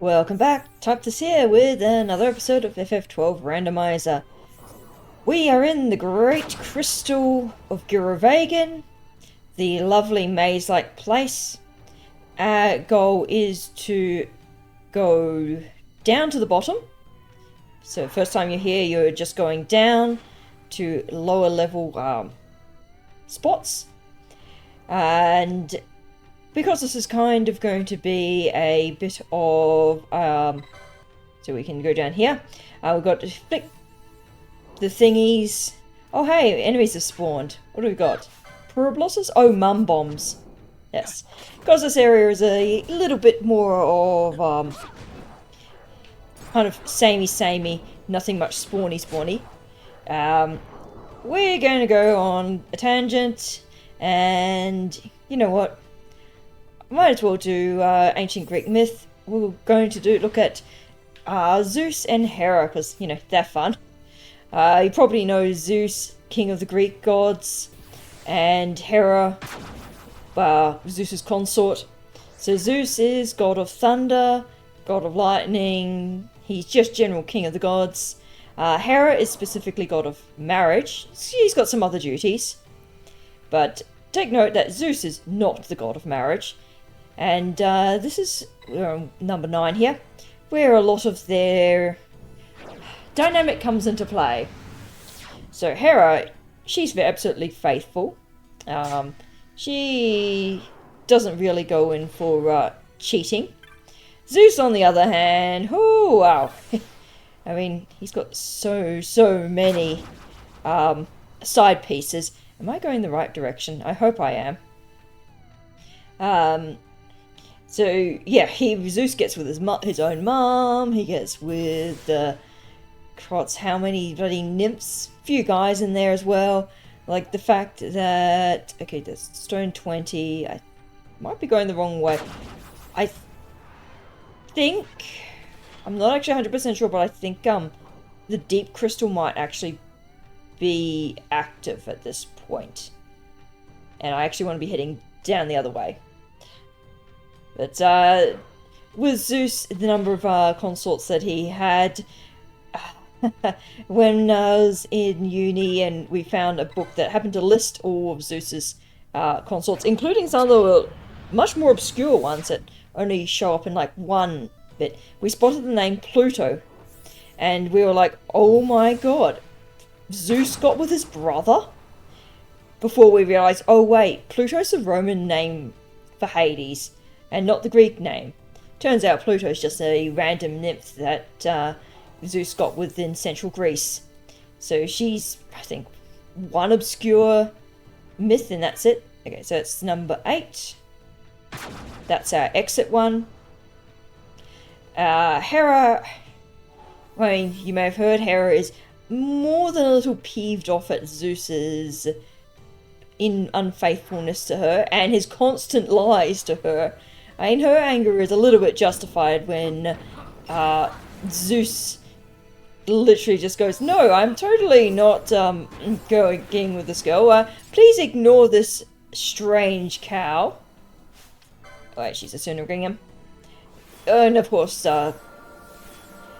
Welcome back, Typtus here with another episode of FF12 Randomizer. We are in the Great Crystal of Guravagan, the lovely maze-like place. Our goal is to go down to the bottom. So first time you're here, you're just going down to lower level spots. And because this is kind of going to be a bit of, so we can go down here. We've got to flick the thingies. Oh hey, enemies have spawned. What do we got? Pyroblosses? Oh, mum bombs. Yes. Because this area is a little bit more of, kind of samey, nothing much spawny. We're going to go on a tangent, and you know what? Might as well do ancient Greek myth. We're going to look at Zeus and Hera, because, you know, they're fun. You probably know Zeus, king of the Greek gods, and Hera, Zeus's consort. So Zeus is god of thunder, god of lightning, he's just general king of the gods. Hera is specifically god of marriage. She's got some other duties. But take note that Zeus is not the god of marriage. And this is number 9 here, where a lot of their dynamic comes into play. So Hera, she's absolutely faithful. She doesn't really go in for cheating. Zeus, on the other hand, oh wow. I mean, he's got so many side pieces. Am I going the right direction? I hope I am. So yeah, Zeus gets with his own mum. He gets with how many bloody nymphs? Few guys in there as well. Like the fact that there's stone 20. I might be going the wrong way. I think I'm not actually 100% sure, but I think the deep crystal might actually be active at this point, and I actually want to be heading down the other way. But with Zeus, the number of consorts that he had, when I was in uni and we found a book that happened to list all of Zeus's consorts, including some of the much more obscure ones that only show up in like one bit, we spotted the name Pluto. And we were like, oh my god, Zeus got with his brother? Before we realised, oh wait, Pluto's the Roman name for Hades, and not the Greek name. Turns out Pluto's just a random nymph that Zeus got within central Greece. So she's, I think, one obscure myth, and that's it. Okay, so it's number 8. That's our exit one. Hera, I mean, you may have heard, Hera is more than a little peeved off at Zeus's unfaithfulness to her and his constant lies to her. I mean, her anger is a little bit justified when Zeus literally just goes, no, I'm totally not going with this girl. Please ignore this strange cow. Wait, she's a Sunagringham. And of course,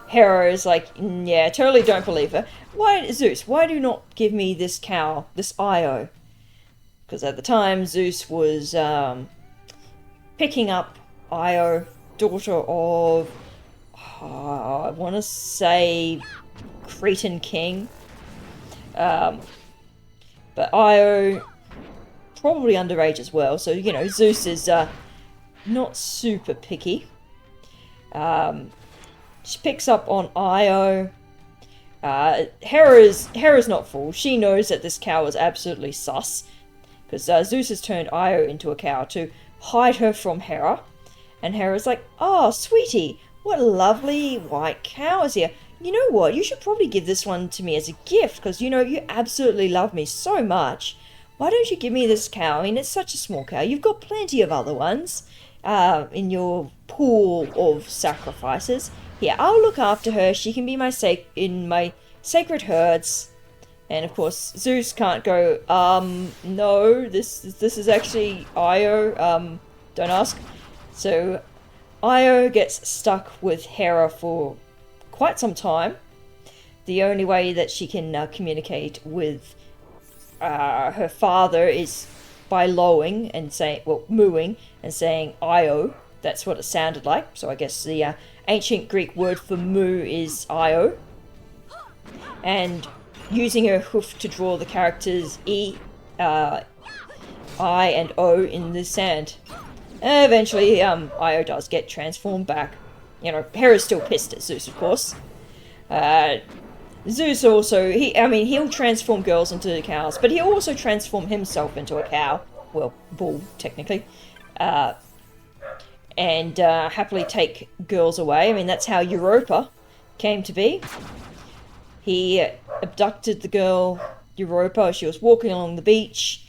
Hera is like, yeah, totally don't believe her. Why, Zeus, why do you not give me this cow, this Io? Because at the time, Zeus was picking up Io, daughter of, I want to say, Cretan king. But Io, probably underage as well, so, you know, Zeus is not super picky. She picks up on Io. Hera's not fooled. She knows that this cow is absolutely sus, because Zeus has turned Io into a cow to hide her from Hera. And Hera's like, oh, sweetie, what a lovely white cow is here. You know what, you should probably give this one to me as a gift, because, you know, you absolutely love me so much. Why don't you give me this cow? I mean, it's such a small cow. You've got plenty of other ones in your pool of sacrifices. Here, I'll look after her. She can be in my sacred herds. And of course, Zeus can't go, no, this is actually Io, don't ask. So Io gets stuck with Hera for quite some time. The only way that she can communicate with her father is by lowing and saying, well, mooing and saying Io. That's what it sounded like. So I guess the ancient Greek word for moo is Io. And using her hoof to draw the characters E, I, and O in the sand. Eventually, Io does get transformed back. You know, Hera's still pissed at Zeus, of course. Zeus also, he'll transform girls into cows, but he'll also transform himself into a cow. Well, bull, technically. And happily take girls away. I mean, that's how Europa came to be. He abducted the girl, Europa. She was walking along the beach.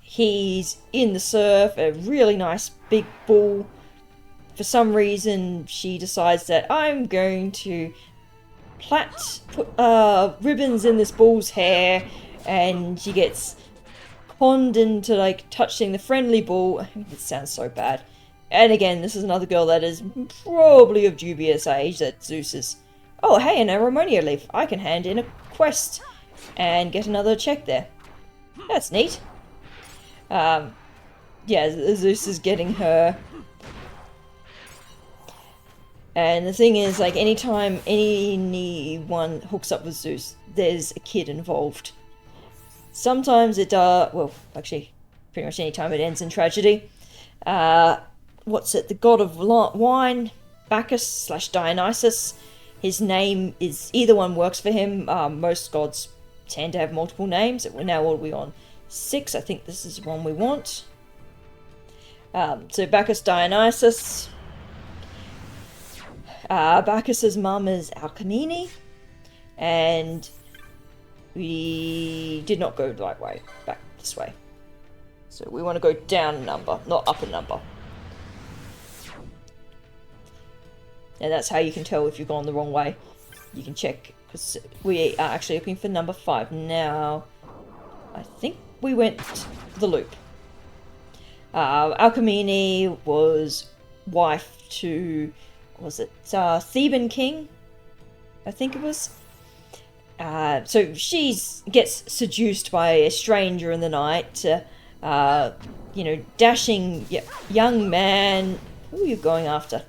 He's in the surf, a really nice big bull. For some reason, she decides that I'm going to put ribbons in this bull's hair, and she gets conned into like touching the friendly bull. It sounds so bad. And again, this is another girl that is probably of dubious age that Zeus is. Oh, hey, an Aromonio leaf. I can hand in a quest and get another check there. That's neat. Yeah, Zeus is getting her. And the thing is, like, anytime anyone hooks up with Zeus, there's a kid involved. Sometimes it, well, actually, pretty much any time it ends in tragedy. The god of wine, Bacchus / Dionysus. His name is, either one works for him. Most gods tend to have multiple names. Now what are we on? 6, I think this is the one we want. So Bacchus, Dionysus. Bacchus's mum is Alcmene. And we did not go the right way, back this way. So we want to go down a number, not up a number. And that's how you can tell if you've gone the wrong way. You can check, because we are actually looking for number 5. Now, I think we went the loop. Alcmene was wife to, Theban king? I think it was. So she gets seduced by a stranger in the night. Dashing young man. Who are you going after?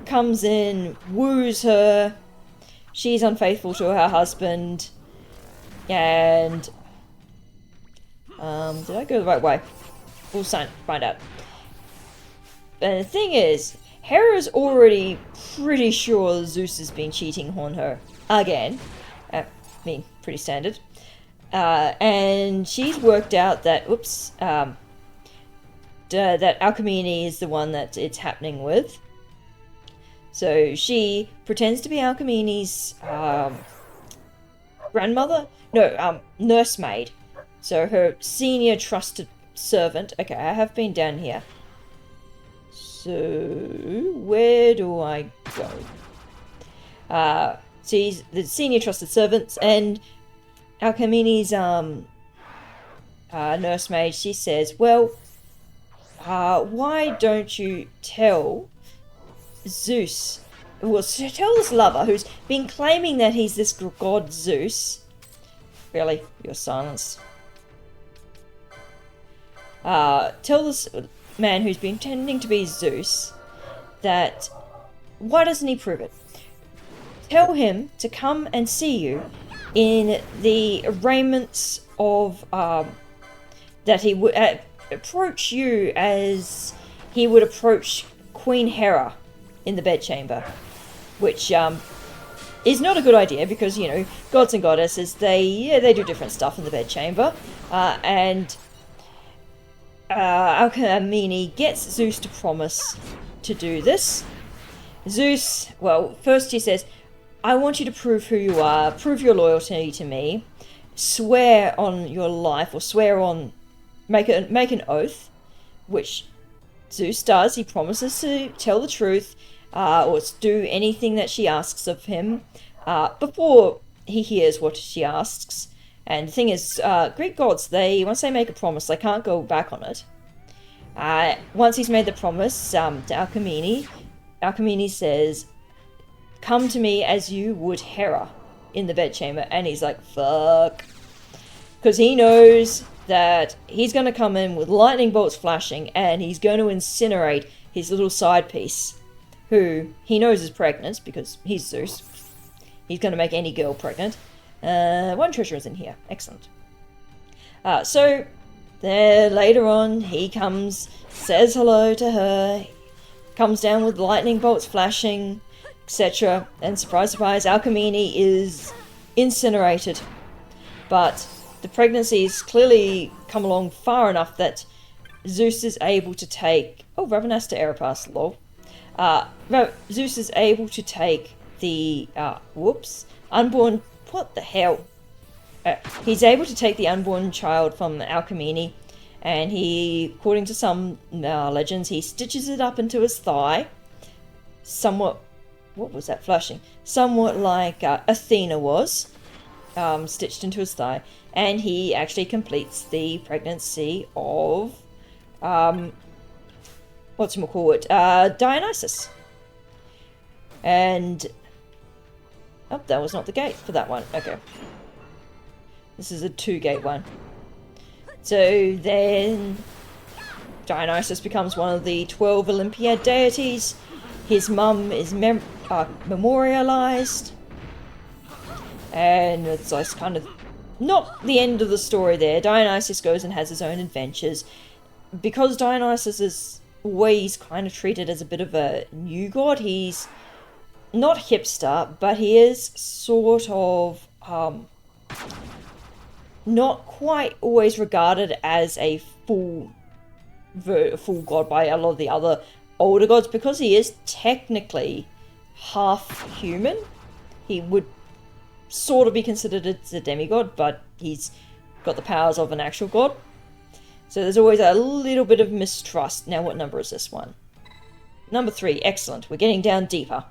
Comes in, woos her. She's unfaithful to her husband. And did I go the right way? We'll find out. And the thing is, Hera's already pretty sure Zeus has been cheating on her again. Pretty standard. And she's worked out that, that Alcmene is the one that it's happening with. So she pretends to be Alcmene's grandmother? No, nursemaid. So her senior trusted servant. Okay, I have been down here. So where do I go? She's the senior trusted servant, and Alcmene's nursemaid, she says, well, why don't you tell Zeus, well, tell this lover who's been claiming that he's this god Zeus. Really, you're silenced. Tell this man who's been pretending to be Zeus that, why doesn't he prove it? Tell him to come and see you in the raiments of, that he would approach you as he would approach Queen Hera in the bedchamber, which is not a good idea because, you know, gods and goddesses, they do different stuff in the bedchamber, and Alcmene gets Zeus to promise to do this. Zeus, well, first he says, I want you to prove who you are, prove your loyalty to me, swear on your life, or swear on, make an oath, which Zeus does. He promises to tell the truth, or to do anything that she asks of him, before he hears what she asks. And the thing is, Greek gods, once they make a promise, they can't go back on it. Once he's made the promise to Alcmene, Alcmene says, "Come to me as you would Hera," in the bedchamber, and he's like, fuck. Because he knows that he's going to come in with lightning bolts flashing, and he's going to incinerate his little side piece, who he knows is pregnant, because he's Zeus. He's going to make any girl pregnant. One treasure is in here. Excellent. So, there later on, he comes, says hello to her, comes down with lightning bolts flashing, etc. And surprise, surprise, Alcmene is incinerated. But the pregnancy's clearly come along far enough that Zeus is able to take... Oh, Ravenasta Aeropass, lol. Zeus is able to take the... unborn... What the hell? He's able to take the unborn child from Alcmene, and he, according to some legends, he stitches it up into his thigh. Somewhat... What was that flashing? Somewhat like Athena was. Stitched into his thigh. And he actually completes the pregnancy of... Dionysus. And... Oh, that was not the gate for that one. Okay. This is a 2-gate one. So then... Dionysus becomes one of the 12 Olympiad deities. His mum is memorialized. And it's like kind of not the end of the story there. Dionysus goes and has his own adventures. Because Dionysus is always kind of treated as a bit of a new god, he's not hipster, but he is sort of not quite always regarded as a full god by a lot of the other older gods, because he is technically half human. He would sort of be considered as a demigod, but he's got the powers of an actual god. So there's always a little bit of mistrust. Now, what number is this one? Number 3. Excellent. We're getting down deeper.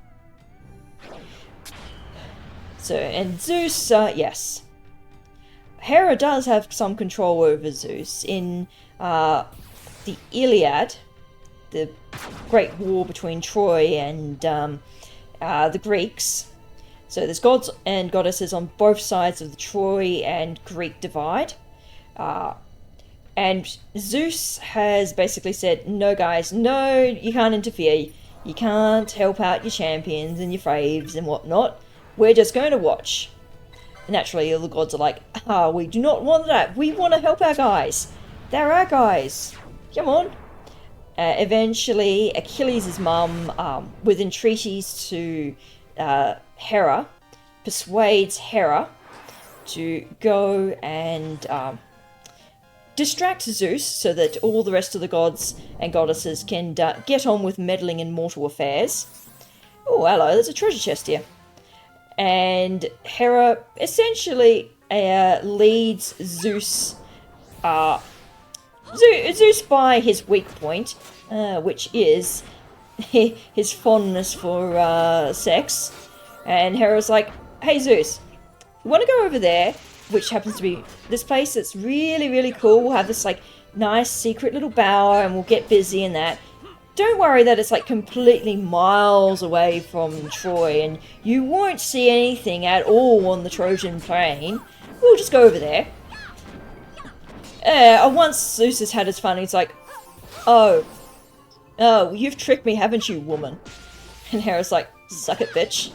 So, and Zeus, yes. Hera does have some control over Zeus. In the Iliad, the great war between Troy and the Greeks. So there's gods and goddesses on both sides of the Troy and Greek divide. And Zeus has basically said, no guys, no, you can't interfere. You can't help out your champions and your faves and whatnot. We're just going to watch. Naturally, all the gods are like, we do not want that. We want to help our guys. They're our guys. Come on. Eventually, Achilles' mum, with entreaties to Hera, persuades Hera to go and distract Zeus so that all the rest of the gods and goddesses can get on with meddling in mortal affairs. Oh, hello, there's a treasure chest here. And Hera essentially leads Zeus Zeus by his weak point, which is his fondness for sex. And Hera's like, hey Zeus, you want to go over there, which happens to be this place that's really, really cool. We'll have this like nice secret little bower and we'll get busy in that. Don't worry that it's like completely miles away from Troy and you won't see anything at all on the Trojan plain. We'll just go over there. Once Zeus has had his fun, he's like, oh, you've tricked me, haven't you, woman? And Hera's like, suck it, bitch.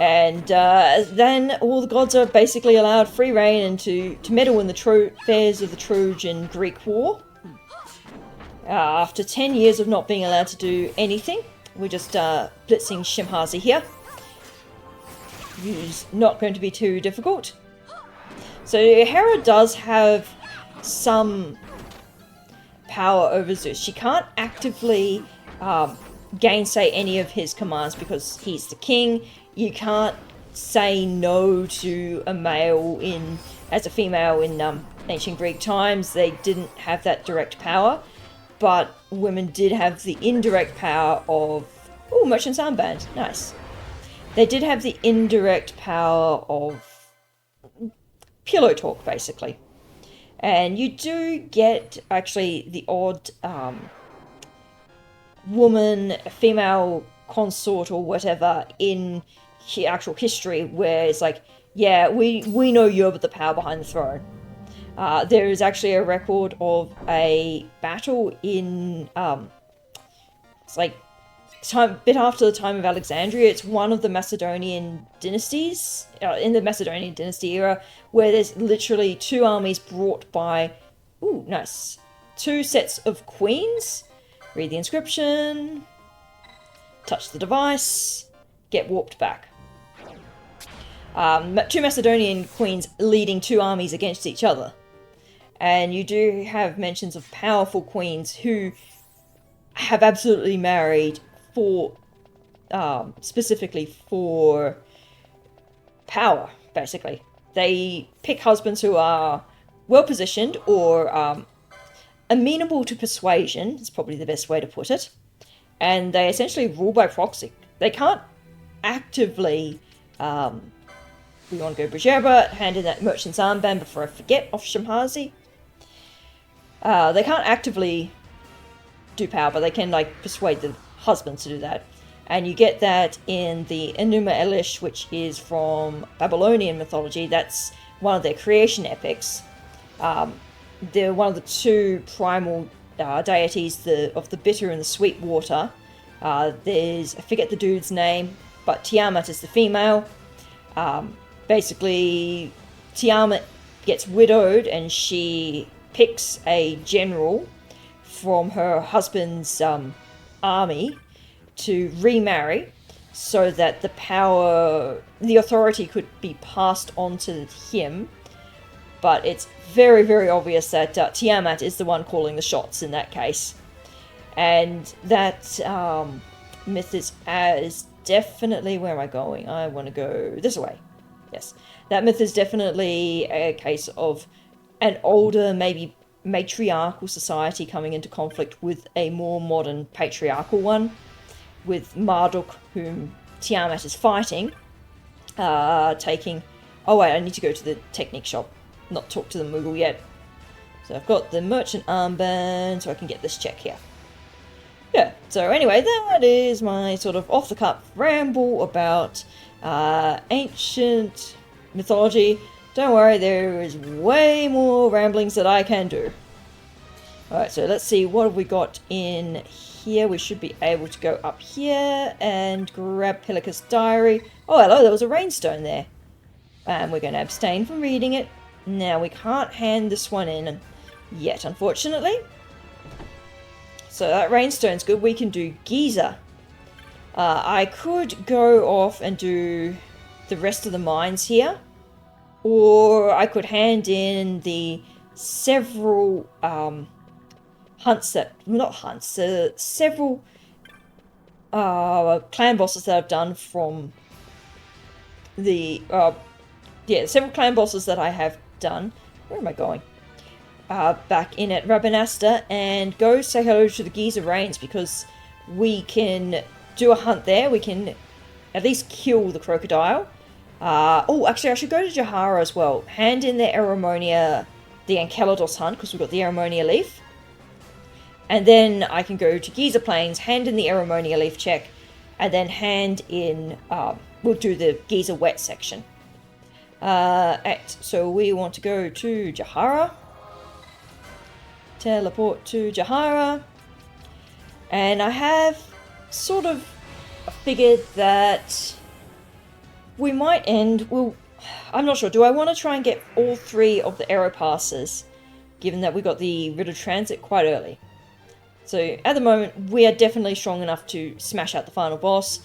And then all the gods are basically allowed free reign and to meddle in the affairs of the Trojan-Greek War. After 10 years of not being allowed to do anything, we're just blitzing Shimhazi here. It's not going to be too difficult. So Hera does have some power over Zeus. She can't actively gainsay any of his commands because he's the king. You can't say no to a male as a female in ancient Greek times. They didn't have that direct power. But women did have the indirect power of... Oh, merchant's armband. Nice. They did have the indirect power of pillow talk, basically. And you do get, actually, the odd woman, female consort or whatever in actual history where it's like, yeah, we know you're the power behind the throne. There is actually a record of a battle in, it's like, bit after the time of Alexandria. It's one of the Macedonian dynasties, in the Macedonian dynasty era, where there's literally two armies brought by, ooh, nice, two sets of queens. Read the inscription, touch the device, get warped back. Two Macedonian queens leading two armies against each other. And you do have mentions of powerful queens who have absolutely married for, specifically for power, basically. They pick husbands who are well-positioned or amenable to persuasion, is probably the best way to put it. And they essentially rule by proxy. They can't actively, we want to go Brujeba, hand in that merchant's armband before I forget, off Shamhazi. They can't actively do power, but they can, like, persuade the husbands to do that. And you get that in the Enuma Elish, which is from Babylonian mythology. That's one of their creation epics. They're one of the two primal deities of the bitter and the sweet water. There's, I forget the dude's name, but Tiamat is the female. Basically, Tiamat gets widowed and she picks a general from her husband's army to remarry so that the authority could be passed on to him. But it's very, very obvious that Tiamat is the one calling the shots in that case. And that myth is definitely... Where am I going? I want to go this way. Yes. That myth is definitely a case of an older, maybe matriarchal society coming into conflict with a more modern patriarchal one, with Marduk, whom Tiamat is fighting, taking... Oh wait, I need to go to the technique shop, not talk to the Moogle yet. So I've got the merchant armband, so I can get this check here. Yeah, so anyway, that is my sort of off-the-cuff ramble about ancient mythology. Don't worry, there is way more ramblings that I can do. Alright, so let's see, what have we got in here? We should be able to go up here and grab Pilicus' diary. Oh, hello, there was a rainstone there. And we're going to abstain from reading it. Now, we can't hand this one in yet, unfortunately. So that rainstone's good. We can do Giza. I could go off and do the rest of the mines here. Or I could hand in the several several clan bosses that I've done from the... several clan bosses that I have done. Where am I going? Back in at Rabanasta, and go say hello to the Giza Rains, because we can do a hunt there. We can at least kill the crocodile. Oh, actually, I should go to Jahara as well. Hand in the Aeromonia, the Enceladus hunt, because we've got the Aeromonia leaf. And then I can go to Giza Plains, hand in the Aeromonia leaf check, and then hand in, we'll do the Giza wet section. So we want to go to Jahara. Teleport to Jahara. And I have sort of figured that we might end... Well, I'm not sure. Do I want to try and get all three of the Aero passes, given that we got the Ritter Transit quite early? So at the moment, we are definitely strong enough to smash out the final boss.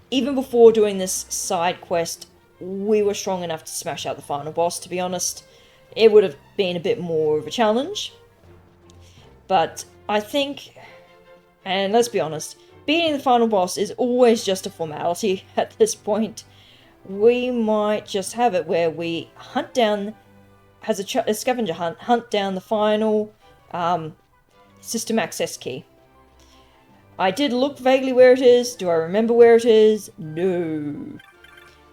Even before doing this side quest, we were strong enough to smash out the final boss, to be honest. It would have been a bit more of a challenge. But I think, and let's be honest, beating the final boss is always just a formality at this point. We might just have it where we hunt down, as a scavenger hunt down the final system access key. I did look vaguely where it is. Do I remember where it is? No.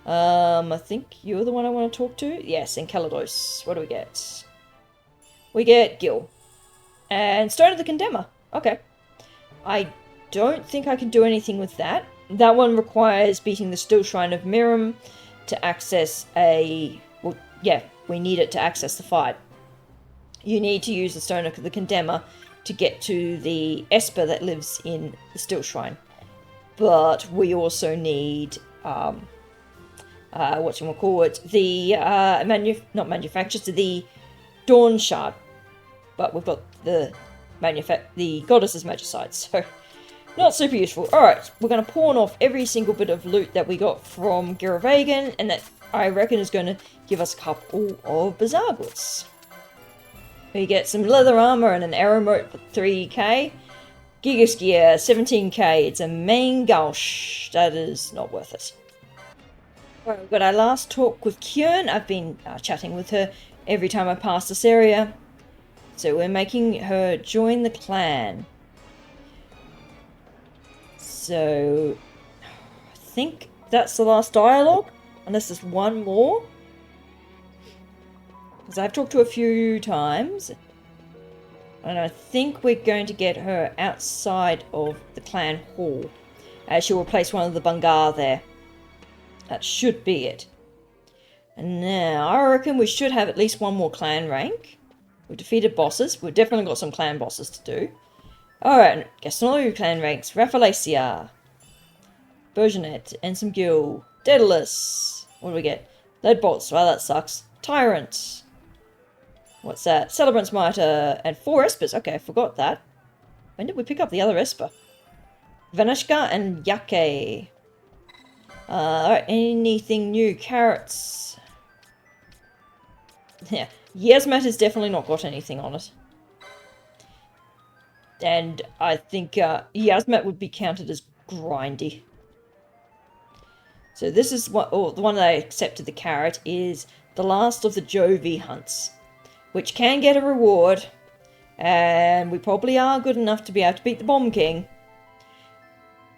I think you're the one I want to talk to. Yes, Enceladus. What do we get? we get Gil. And Stone of the Condemner. Okay. I don't think I can do anything with that. That one requires beating the Still Shrine of Miram to access a... Well, yeah, we need it to access the fight. You need to use the Stone of the Condemner to get to the Esper that lives in the Still Shrine. But we also need... whatchamacallit, the not manufacturers, the Dawn Shard, but we've got the Goddess's Magicite, so not super useful. Alright, we're going to pawn off every single bit of loot that we got from Giravegan, and that I reckon is going to give us a couple of Bazaar goods. We get some leather armor and an arrow moat for 3k. Gigas gear, 17k, it's a main gauche, that is not worth it. Well, we've got our last talk with Kjörn. I've been chatting with her every time I pass this area. So we're making her join the clan. So I think that's the last dialogue, unless there's one more. Because I've talked to her a few times. And I think we're going to get her outside of the clan hall. She'll replace one of the Bungar there. That should be it. And now, I reckon we should have at least one more clan rank. We've defeated bosses. We've definitely got some clan bosses to do. Alright, Gaston clan ranks. Raffalacia. Bergenet. Ensom Gil. Daedalus. What do we get? Leadbolts. Well, that sucks. Tyrant. What's that? Celebrant's Mitre. And 4 Espers. Okay, I forgot that. When did we pick up the other Esper? Vanishka and Yake. Alright, anything new? Carrots. Yeah, Yasmat has definitely not got anything on it. And I think Yasmat would be counted as grindy. So this is what, the one that I accepted the carrot is the last of the Jovi hunts, which can get a reward, and we probably are good enough to be able to beat the Bomb King.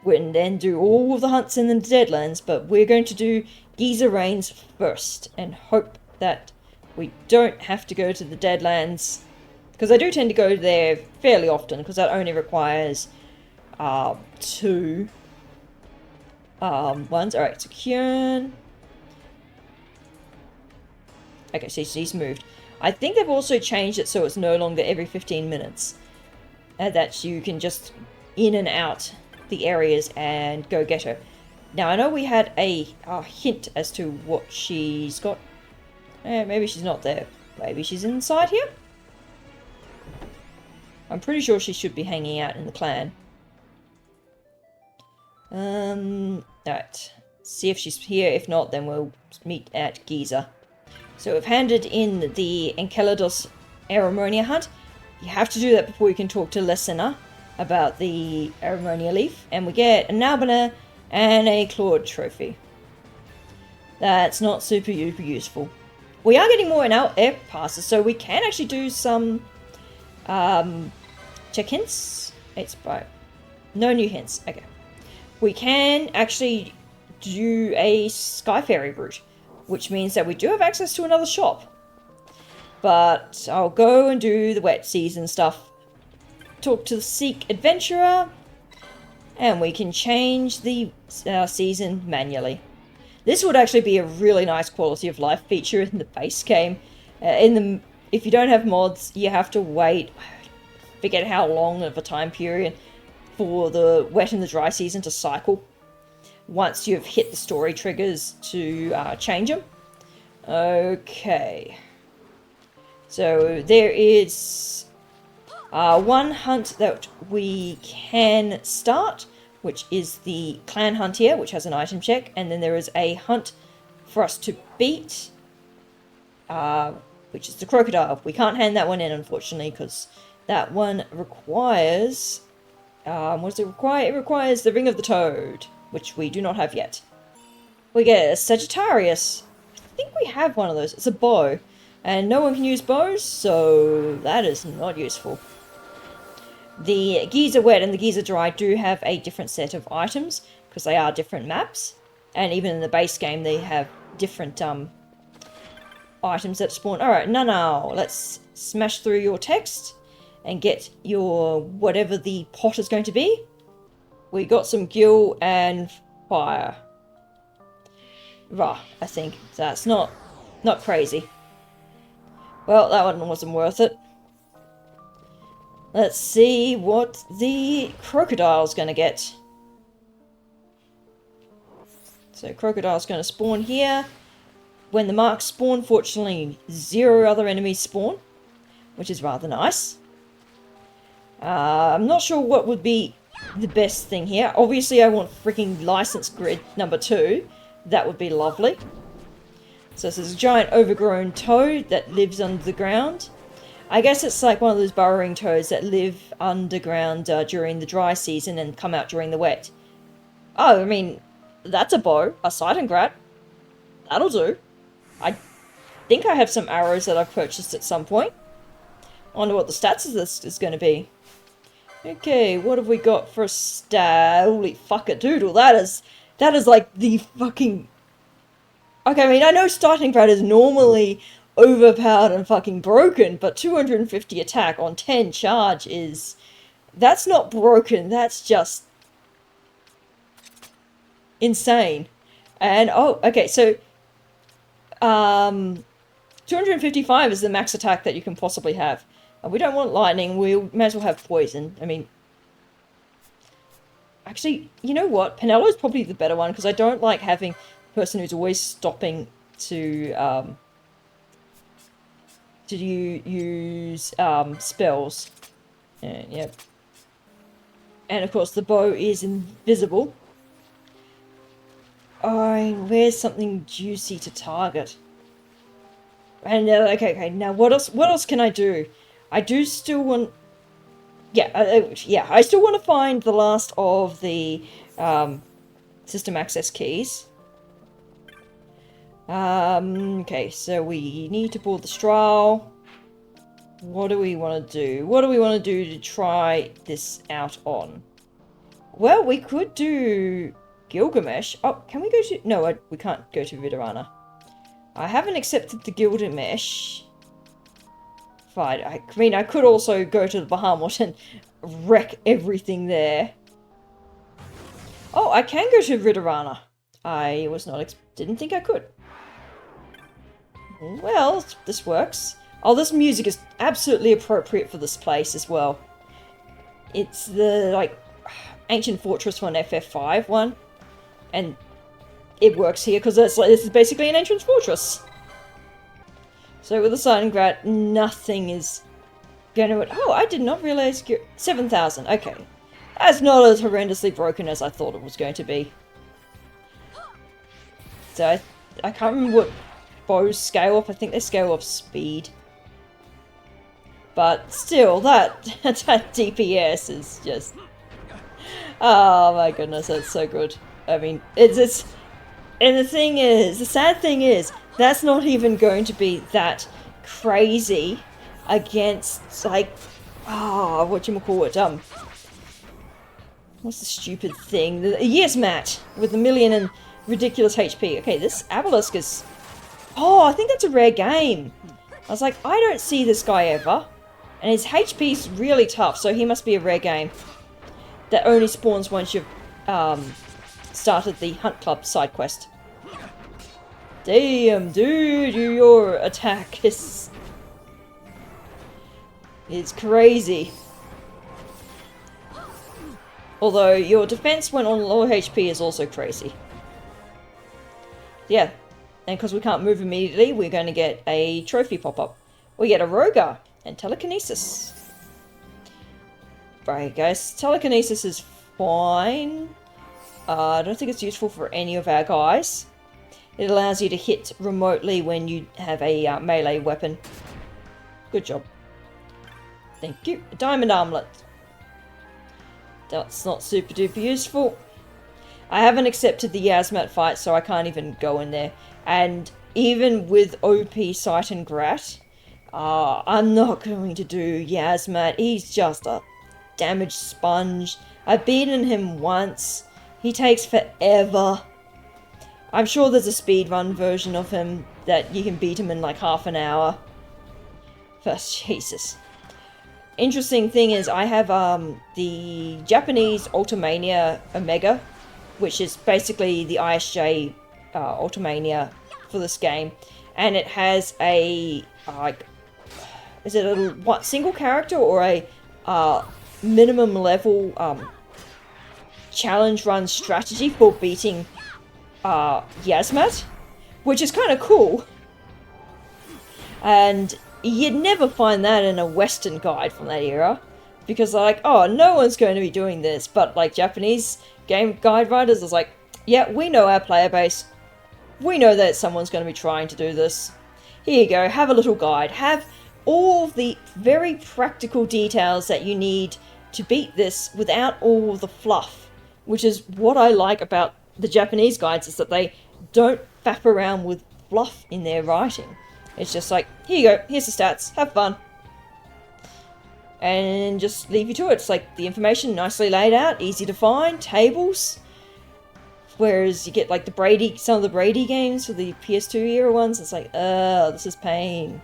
And then do all of the hunts in the Deadlands, but we're going to do Giza Reigns first, and hope that we don't have to go to the Deadlands, because I do tend to go there fairly often, because that only requires 2 ones. Alright, so Kjörn. Okay, so she's moved. I think they've also changed it so it's no longer every 15 minutes. That you can just in and out the areas and go get her. Now, I know we had a hint as to what she's got. Maybe she's not there. Maybe she's inside here? I'm pretty sure she should be hanging out in the clan. Alright. See if she's here. If not, then we'll meet at Giza. So we've handed in the Enceladus Aeromonia hunt. You have to do that before you can talk to Lesina about the Aeromonia leaf. And we get an Albina and a Claude trophy. That's not super useful. We are getting more in our air passes, so we can actually do some check hints. It's right. No new hints. Okay. We can actually do a Sky Ferry route, which means that we do have access to another shop. But I'll go and do the wet season stuff. Talk to the Seek Adventurer, and we can change the season manually. This would actually be a really nice quality of life feature in the base game. If you don't have mods, you have to wait, forget how long of a time period, for the wet and the dry season to cycle. Once you've hit the story triggers to change them. Okay. So there is one hunt that we can start, which is the clan hunt here, which has an item check, and then there is a hunt for us to beat, which is the crocodile. We can't hand that one in, unfortunately, because that one requires, what does it require? It requires the Ring of the Toad, which we do not have yet. We get a Sagittarius. I think we have one of those. It's a bow, and no one can use bows, so that is not useful. The Giza Wet and the Giza Dry do have a different set of items, because they are different maps. And even in the base game, they have different items that spawn. Alright, now let's smash through your text and get your whatever the pot is going to be. We got some gil and fire. Rah, I think. So that's not crazy. Well, that one wasn't worth it. Let's see what the crocodile's gonna get. So crocodile's gonna spawn here. When the marks spawn, fortunately 0 other enemies spawn, which is rather nice. I'm not sure what would be the best thing here. Obviously I want freaking license grid number 2. That would be lovely. So this is a giant overgrown toad that lives under the ground. I guess it's like one of those burrowing toads that live underground during the dry season and come out during the wet. Oh, I mean, that's a bow, a sight and grat. That'll do. I think I have some arrows that I've purchased at some point. I wonder what the stats of this is going to be. Okay, what have we got for a stat? Holy fuck-a-doodle, that is like the fucking... Okay, I mean, I know starting grat is normally overpowered and fucking broken, but 250 attack on 10 charge is... That's not broken, that's just... insane. And, oh, okay, so... 255 is the max attack that you can possibly have. We don't want lightning, we may as well have poison. I mean... Actually, you know what? Penello's probably the better one, because I don't like having a person who's always stopping to use spells. Yep. And of course the bow is invisible. Oh, where's something juicy to target? And okay, now what else can I do? I do still want... Yeah, yeah, I still want to find the last of the system access keys. Okay, so we need to board the straw. What do we want to do? What do we want to do to try this out on? Well, we could do Gilgamesh. Oh, can we go to... No, we can't go to Vidarana. I haven't accepted the Gilgamesh. Fine. I mean, I could also go to the Bahamut and wreck everything there. Oh, I can go to Vidarana. I was not... didn't think I could. Well, this works. Oh, this music is absolutely appropriate for this place as well. It's the, like, Ancient Fortress one, FF5 one. And it works here because this is basically an Ancient Fortress. So with the Silent Grat, nothing is going to... Oh, I did not realize... 7,000, okay. That's not as horrendously broken as I thought it was going to be. So I can't remember what bows scale off. I think they scale off speed. But still, that DPS is just... Oh my goodness, that's so good. I mean, it's... And the thing is, the sad thing is, that's not even going to be that crazy against, like, whatchamacallit, what's the stupid thing? Yes, Matt, with a million and ridiculous HP. Okay, this Obelisk is... Oh, I think that's a rare game. I was like, I don't see this guy ever. And his HP's really tough, so he must be a rare game. That only spawns once you've started the Hunt Club side quest. Damn, dude, your attack is... It's crazy. Although your defense when on low HP is also crazy. Yeah, and because we can't move immediately, we're going to get a trophy pop-up. We get a Rogar and telekinesis. Right, guys, telekinesis is fine. I don't think it's useful for any of our guys. It allows you to hit remotely when you have a melee weapon. Good job. Thank you. A diamond armlet. That's not super duper useful. I haven't accepted the Yasmat fight, so I can't even go in there. And even with OP Sight and Grat, I'm not going to do Yasmat. He's just a damage sponge. I've beaten him once. He takes forever. I'm sure there's a speedrun version of him that you can beat him in like half an hour. First, Jesus. Interesting thing is I have the Japanese Ultimania Omega, which is basically the ISJ Ultimania for this game, and it has a like, is it a what single character or a minimum level challenge run strategy for beating Yasmat, which is kind of cool. And you'd never find that in a Western guide from that era, because like, oh, no one's going to be doing this, but like Japanese game guide writers is like, yeah, we know our player base, we know that someone's going to be trying to do this. Here you go, have a little guide, have all the very practical details that you need to beat this without all the fluff, which is what I like about the Japanese guides, is that they don't faff around with fluff in their writing. It's just like, here you go, here's the stats, have fun. And just leave you to it. It's like the information nicely laid out, easy to find, tables. Whereas you get like the Brady, some of the Brady games for the PS2 era ones, it's like, this is pain.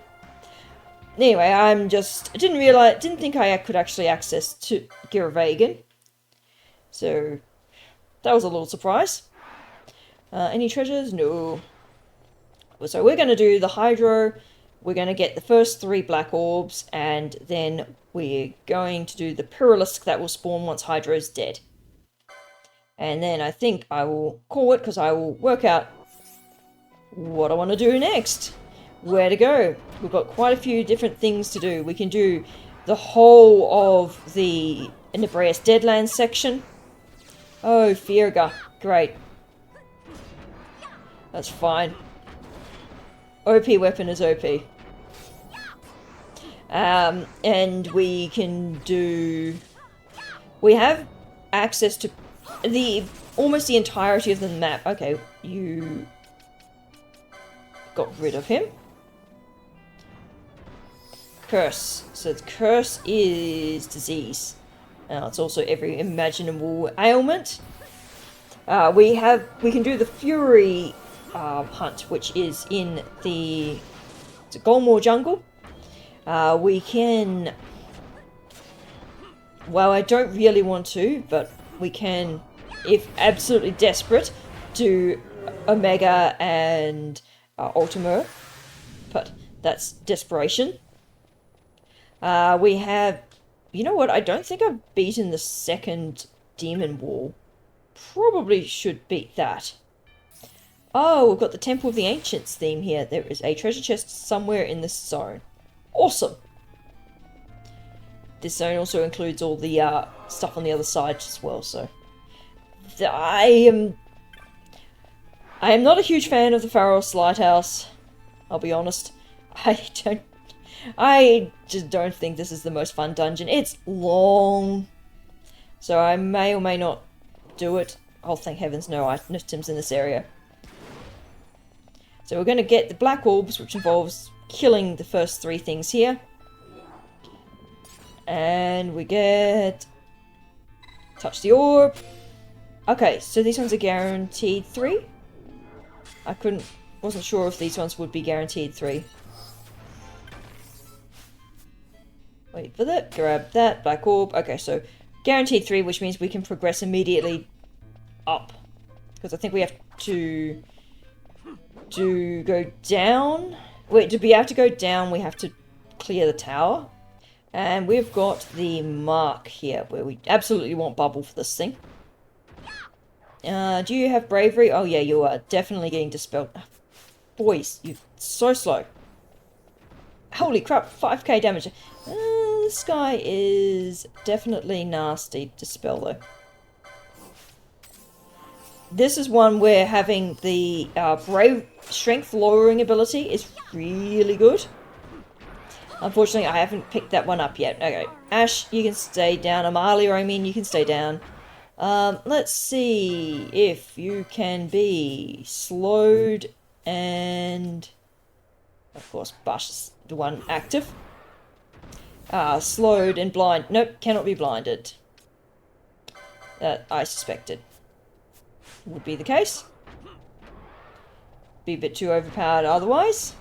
Anyway, I didn't think I could actually access to Giravegan. So, that was a little surprise. Any treasures? No. So we're going to do the Hydro, we're going to get the first 3 black orbs, and then we're going to do the Pyralisk that will spawn once Hydro's dead. And then I think I will call it, because I will work out what I want to do next. Where to go. We've got quite a few different things to do. We can do the whole of the Inebrius Deadlands section. Oh, Firga. Great. That's fine. OP weapon is OP. And we can do... We have access to almost the entirety of the map. Okay, you got rid of him. Curse. So curse is disease. It's also every imaginable ailment. We can do the Fury hunt, which is in the Golmore jungle. We can... Well, I don't really want to, but we can, if absolutely desperate, do Omega and Ultima. But that's desperation. We have... You know what? I don't think I've beaten the second Demon Wall. Probably should beat that. Oh, we've got the Temple of the Ancients theme here. There is a treasure chest somewhere in this zone. Awesome! This zone also includes all the stuff on the other side as well, so... I am not a huge fan of the Pharos Lighthouse. I'll be honest. I just don't think this is the most fun dungeon. It's long, so I may or may not do it. Oh, thank heavens, no items in this area. So we're going to get the Black Orbs, which involves killing the first 3 things here. And we get... Touch the orb. Okay, so these ones are guaranteed 3. Wasn't sure if these ones would be guaranteed 3. Wait for that, grab that, Black Orb. Okay, so guaranteed 3, which means we can progress immediately up. Because I think we have to go down. Wait, to be able to go down, we have to clear the tower. And we've got the mark here, where we absolutely want bubble for this thing. Do you have bravery? Oh yeah, you are definitely getting dispelled. Boys, you're so slow. Holy crap, 5k damage. This guy is definitely nasty to spell though. This is one where having the brave strength lowering ability is really good. Unfortunately, I haven't picked that one up yet. Okay, Ash, you can stay down. Amalia, I mean, you can stay down. Let's see if you can be slowed and... Of course, Bush is the one active. Slowed and blind. Nope, cannot be blinded. That I suspected would be the case. be a bit too overpowered otherwise.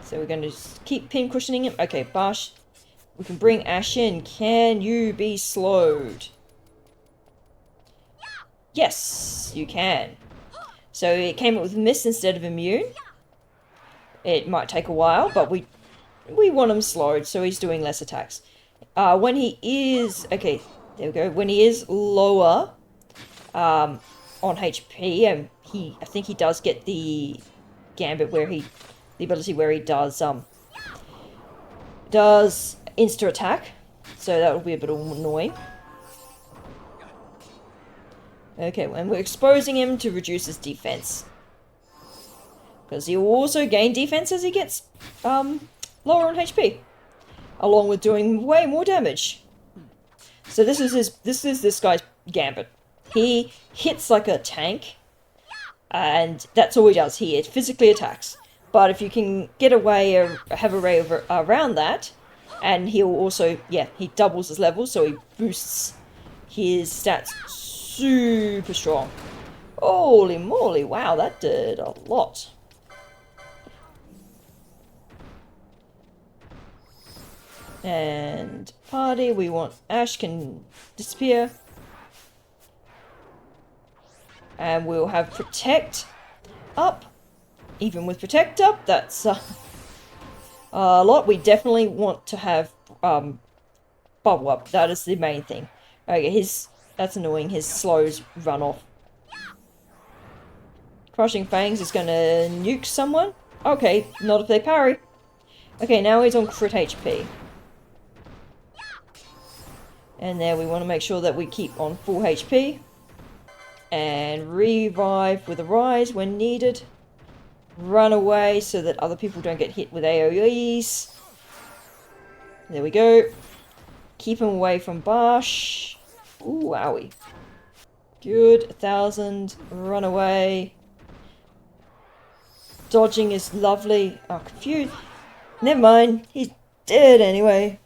So we're going to just keep pin cushioning him. Okay, Bash. We can bring Ash in. Can you be slowed? Yes, you can. So it came up with miss instead of immune. It might take a while, but we want him slowed, so he's doing less attacks. When he is... Okay, there we go. When he is lower on HP, and I think he does get the gambit where he... The ability where he does insta attack, so that will be a bit annoying. Okay, and we're exposing him to reduce his defense, because he will also gain defense as he gets lower on HP, along with doing way more damage. So this is this guy's gambit. He hits like a tank, and that's all he does. He physically attacks. But if you can get away or have a ray around that, and he'll also, yeah, he doubles his level, so he boosts his stats super strong. Holy moly, wow, that did a lot. And party, we want Ash can disappear. And we'll have Protect up. Even with Protect up, that's a lot. We definitely want to have Bubble up. That is the main thing. Okay, that's annoying. His slows run off. Crushing Fangs is going to nuke someone. Okay, not if they parry. Okay, now he's on crit HP. And there we want to make sure that we keep on full HP. And revive with a rise when needed. Run away so that other people don't get hit with AoEs. There we go. Keep him away from Bash. Ooh, owie. Good. 1,000. Run away. Dodging is lovely. Oh, confused. Never mind. He's dead anyway.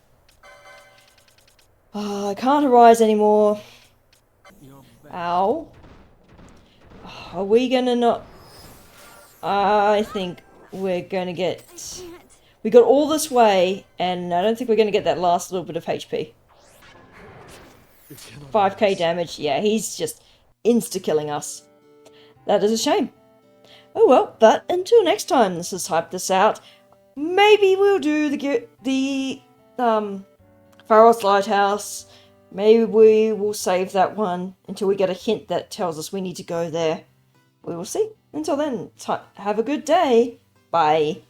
Oh, I can't arise anymore. Ow. Are we gonna not... I think we're gonna get... We got all this way, and I don't think we're gonna get that last little bit of HP. 5k damage, yeah, he's just insta-killing us. That is a shame. Oh well, but until next time, this is Hype This Out. Maybe we'll do the Pharos Lighthouse. Maybe we will save that one until we get a hint that tells us we need to go there. We will see. Until then, have a good day. Bye.